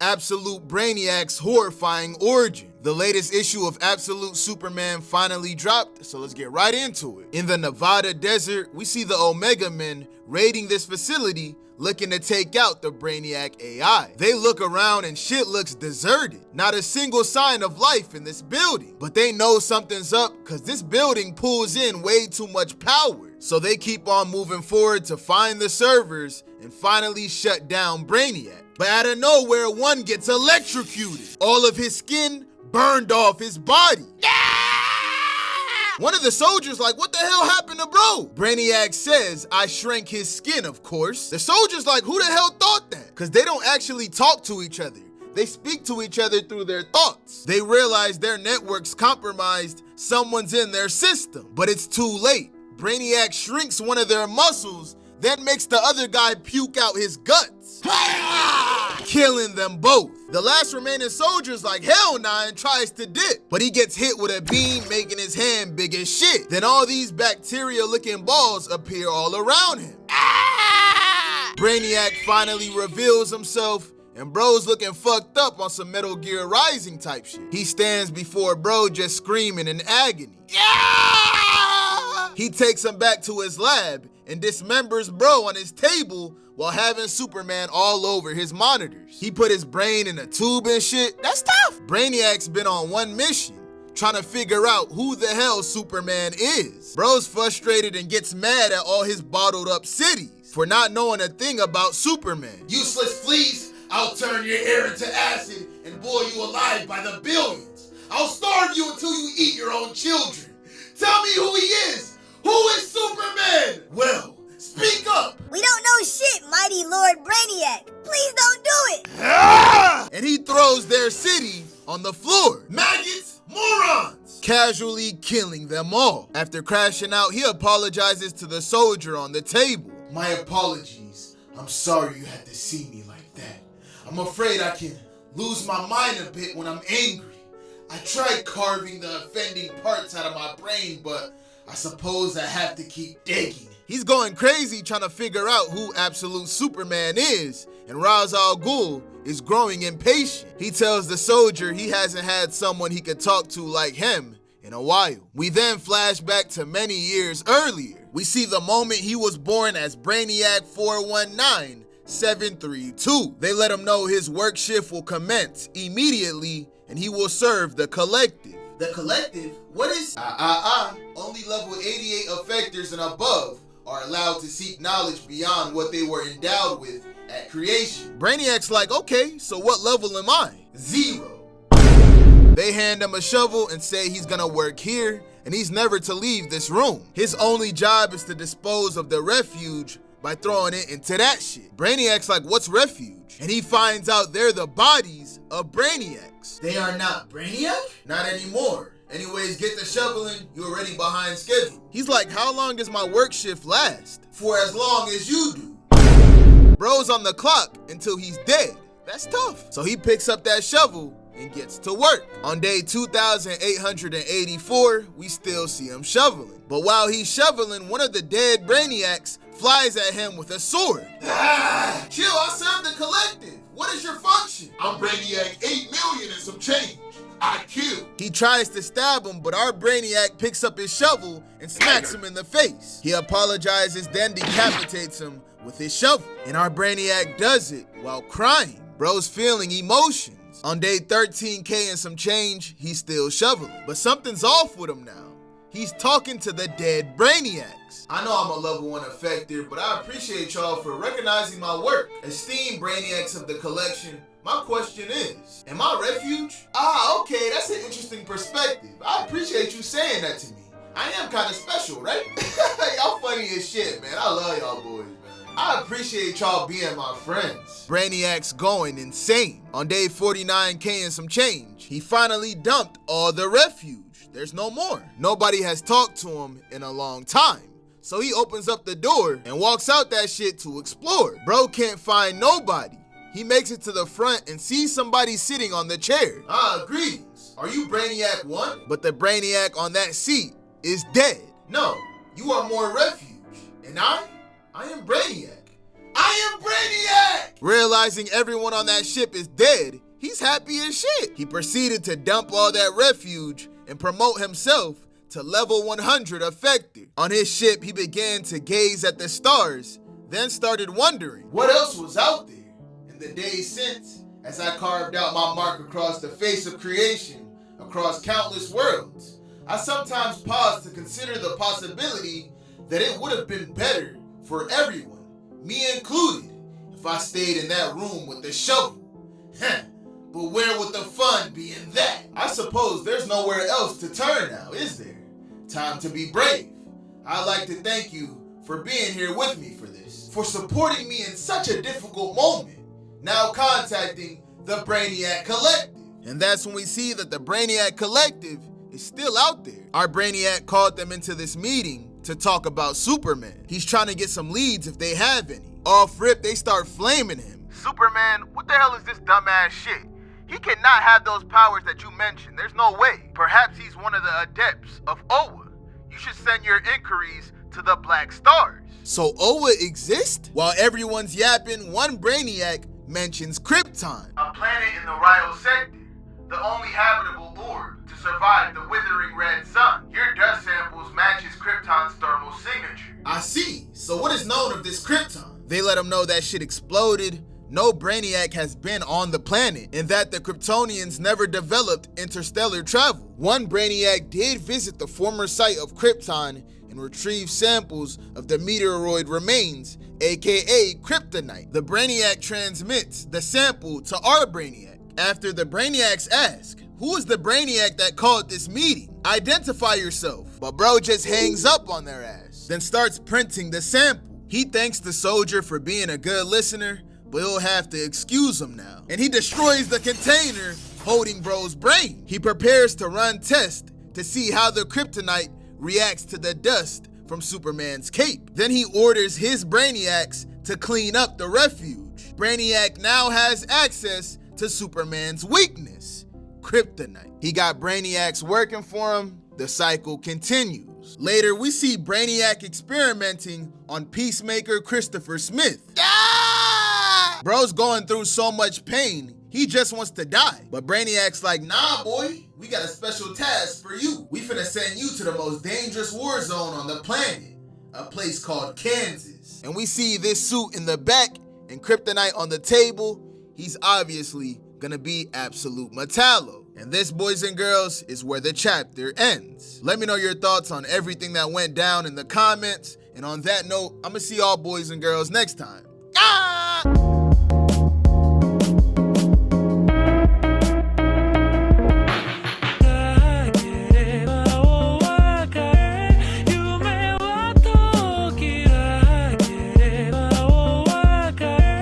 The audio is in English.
Absolute Brainiac's horrifying origin. The latest issue of Absolute Superman finally dropped, so let's get right into it. In the Nevada desert, we see the Omega Men raiding this facility, looking to take out the Brainiac AI. They look around and shit looks deserted. Not a single sign of life in this building. But they know something's up because this building pulls in way too much power. So they keep on moving forward to find the servers and finally shut down Brainiac. But out of nowhere, one gets electrocuted. All of his skin burned off his body. One of the soldiers like, what the hell happened to bro? Brainiac says, I shrank his skin, of course. The soldiers like, who the hell thought that? Because they don't actually talk to each other. They speak to each other through their thoughts. They realize their network's compromised, someone's in their system. But it's too late. Brainiac shrinks one of their muscles, then makes the other guy puke out his guts, killing them both. The last remaining soldier's like, hell nah, and tries to dip, but he gets hit with a beam, making his hand big as shit. Then all these bacteria-looking balls appear all around him. Brainiac finally reveals himself, and bro's looking fucked up on some Metal Gear Rising type shit. He stands before bro just screaming in agony. He takes him back to his lab and dismembers bro on his table while having Superman all over his monitors. He put his brain in a tube and shit. That's tough. Brainiac's been on one mission, trying to figure out who the hell Superman is. Bro's frustrated and gets mad at all his bottled up cities for not knowing a thing about Superman. Useless fleas, I'll turn your hair into acid and boil you alive by the billions. I'll starve you until you eat your own children. Tell me who he is. Who is Superman? Well, speak up. We don't know shit, mighty Lord Brainiac. Please don't do it. And he throws their city on the floor. Maggots, morons, casually killing them all. After crashing out, he apologizes to the soldier on the table. My apologies. I'm sorry you had to see me like that. I'm afraid I can lose my mind a bit when I'm angry. I tried carving the offending parts out of my brain, but I suppose I have to keep digging. He's going crazy trying to figure out who Absolute Superman is, and Ra's al Ghul is growing impatient. He tells the soldier he hasn't had someone he could talk to like him in a while. We then flash back to many years earlier. We see the moment he was born as Brainiac 419732. They let him know his work shift will commence immediately and he will serve the Collective. The Collective? What is? Only level 88 effectors and above are allowed to seek knowledge beyond what they were endowed with at creation. Brainiac's like, okay, so what level am I? 0. They hand him a shovel and say he's gonna work here and he's never to leave this room. His only job is to dispose of the refuge by throwing it into that shit. Brainiac's like, what's refuge? And he finds out they're the bodies of Brainiacs. They are not Brainiac? Not anymore. Anyways, get the shoveling, you're already behind schedule. He's like, how long does my work shift last? For as long as you do. Bro's on the clock until he's dead. That's tough. So he picks up that shovel and gets to work. On day 2884, we still see him shoveling. But while he's shoveling, one of the dead Brainiacs flies at him with a sword. Chill, I serve the Collective. What is your function? I'm Brainiac 8 million and some change. I kill. He tries to stab him, but our Brainiac picks up his shovel and smacks him in the face. He apologizes, then decapitates him with his shovel. And our Brainiac does it while crying. Bro's feeling emotions. On day 13K and some change, he's still shoveling. But something's off with him now. He's talking to the dead Brainiacs. I know I'm a level 1 effector, but I appreciate y'all for recognizing my work. Esteemed Brainiacs of the collection, my question is, am I refuge? Okay, that's an interesting perspective. I appreciate you saying that to me. I am kind of special, right? Y'all funny as shit, man. I love y'all boys, man. I appreciate y'all being my friends. Brainiac's going insane. On day 49K and some change, he finally dumped all the refuge. There's no more. Nobody has talked to him in a long time. So he opens up the door and walks out that shit to explore. Bro can't find nobody. He makes it to the front and sees somebody sitting on the chair. Greetings. Are you Brainiac 1? But the Brainiac on that seat is dead. No, you are more refuge. And I am Brainiac. I I am Brainiac! Realizing everyone on that ship is dead, he's happy as shit. He proceeded to dump all that refuge and promote himself to level 100 effective. On his ship, he began to gaze at the stars, then started wondering what else was out there. In the days since, as I carved out my mark across the face of creation, across countless worlds, I sometimes pause to consider the possibility that it would have been better for everyone, me included, if I stayed in that room with the shovel. But where would the fun be in that? I suppose there's nowhere else to turn now, is there? Time to be brave. I'd like to thank you for being here with me for this, for supporting me in such a difficult moment. Now contacting the Brainiac Collective. And that's when we see that the Brainiac Collective is still out there. Our Brainiac called them into this meeting to talk about Superman. He's trying to get some leads if they have any. Off rip, they start flaming him. Superman, what the hell is this dumbass shit? He cannot have those powers that you mentioned. There's no way. Perhaps he's one of the adepts of Oa. You should send your inquiries to the Black Stars. So Oa exists? While everyone's yapping, one Brainiac mentions Krypton, a planet in the Ryo sector, the only habitable orb to survive the withering red sun. Your dust samples matches Krypton's thermal signature. I see. So what is known of this Krypton? They let him know that shit exploded. No Brainiac has been on the planet, and that the Kryptonians never developed interstellar travel. One Brainiac did visit the former site of Krypton and retrieve samples of the meteoroid remains, aka Kryptonite. The Brainiac transmits the sample to our Brainiac. After the Brainiacs ask, who is the Brainiac that called this meeting? Identify yourself. But bro just hangs up on their ass, then starts printing the sample. He thanks the soldier for being a good listener, but he'll have to excuse him now. And he destroys the container holding bro's brain. He prepares to run tests to see how the Kryptonite reacts to the dust from Superman's cape. Then he orders his Brainiacs to clean up the refuge. Brainiac now has access to Superman's weakness, Kryptonite. He got Brainiacs working for him. The cycle continues. Later, we see Brainiac experimenting on Peacemaker Christopher Smith. Bro's going through so much pain, he just wants to die. But Brainiac's like, nah, boy, we got a special task for you. We finna send you to the most dangerous war zone on the planet, a place called Kansas. And we see this suit in the back and Kryptonite on the table. He's obviously gonna be absolute Metallo. And this, boys and girls, is where the chapter ends. Let me know your thoughts on everything that went down in the comments. And on that note, I'm gonna see y'all boys and girls next time.